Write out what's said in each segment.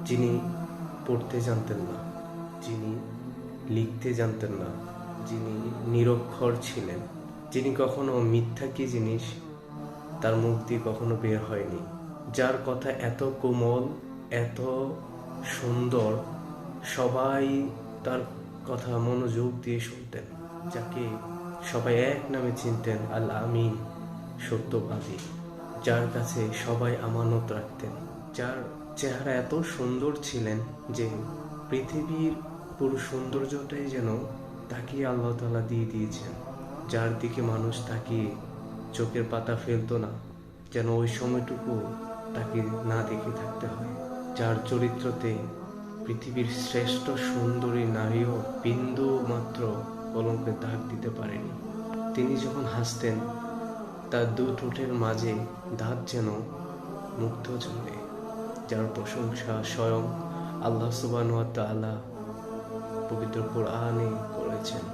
যিনি পড়তে জানতেন না, যিনি লিখতে জানতেন না, যিনি নিরক্ষর ছিলেন, যিনি কখনো মিথ্যা কি জিনিস তার মুখ দিয়ে কখনো বের হয়নি, যার কথা এত কোমল, এত সুন্দর, সবাই তার কথা মনোযোগ দিয়ে শুনতেন, যাকে সবাই এক নামে চিনতেন, আল আমিন, সত্যবাদী, যার কাছে সবাই আমানত রাখতেন, যার চেহারা এত সুন্দর ছিলেন যে পৃথিবীর পুরো সৌন্দর্যটাই যেন তাকিয়ে আল্লাহ তাআলা দিয়ে দিয়েছেন, যার দিকে মানুষ তাকিয়ে চোখের পাতা ফেলতো না, যেন ওই সময়টুকু তাকে না দেখে থাকতে হয়, যার চরিত্রতে পৃথিবীর শ্রেষ্ঠ সুন্দরী নারীও বিন্দু মাত্র কলঙ্কের দাগ দিতে পারেনি। তিনি যখন হাসতেন তার দু ঠোঁটের মাঝে দাঁত যেন মুক্ত ঝরে, যার প্রশংসা স্বয়ং আল্লাহ সুবহানাহু ওয়া তাআলা পবিত্র কোরআনে করেছেন।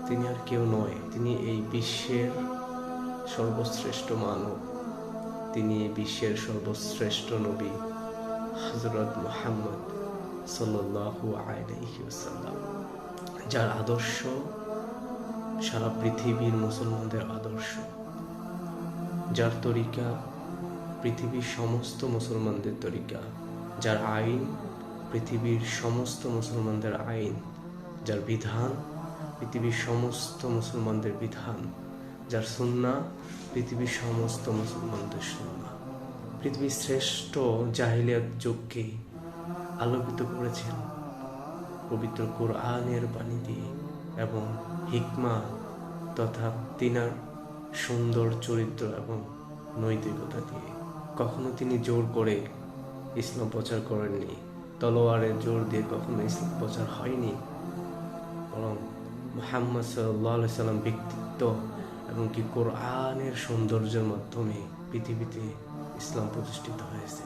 তিনি আর কেউ নয়, তিনি এই বিশ্বের সর্বশ্রেষ্ঠ মানব, তিনি এই বিশ্বের সর্বশ্রেষ্ঠ নবী হযরত মুহাম্মদ সাল্লাল্লাহু আলাইহি ওয়াসাল্লাম, যার আদর্শ সারা পৃথিবীর মুসলমানদের আদর্শ, যার তরিকা পৃথিবীর সমস্ত মুসলমানদের তরিকা, যার আইন পৃথিবীর সমস্ত মুসলমানদের আইন, যার বিধান পৃথিবীর সমস্ত মুসলমানদের বিধান, যার সুন্নাহ পৃথিবীর সমস্ত মুসলমানদের সুন্নাহ। পৃথিবীর শ্রেষ্ঠ জাহিলিয়াত যুগকে আলোকিত করেছেন পবিত্র কোরআনের বাণী দিয়ে এবং হিকমা তথা তিনার সুন্দর চরিত্র এবং নৈতিকতা দিয়ে। কখনো তিনি জোর করে ইসলাম প্রচার করেননি, তলোয়ারের জোর দিয়ে কখনো ইসলাম প্রচার হয়নি, বরং মুহাম্মদ সাল্লাল্লাহু আলাইহি সাল্লাম ব্যক্তিত্ব এবং কি কোরআনের সৌন্দর্যের মাধ্যমে পৃথিবীতে ইসলাম প্রতিষ্ঠিত হয়েছে।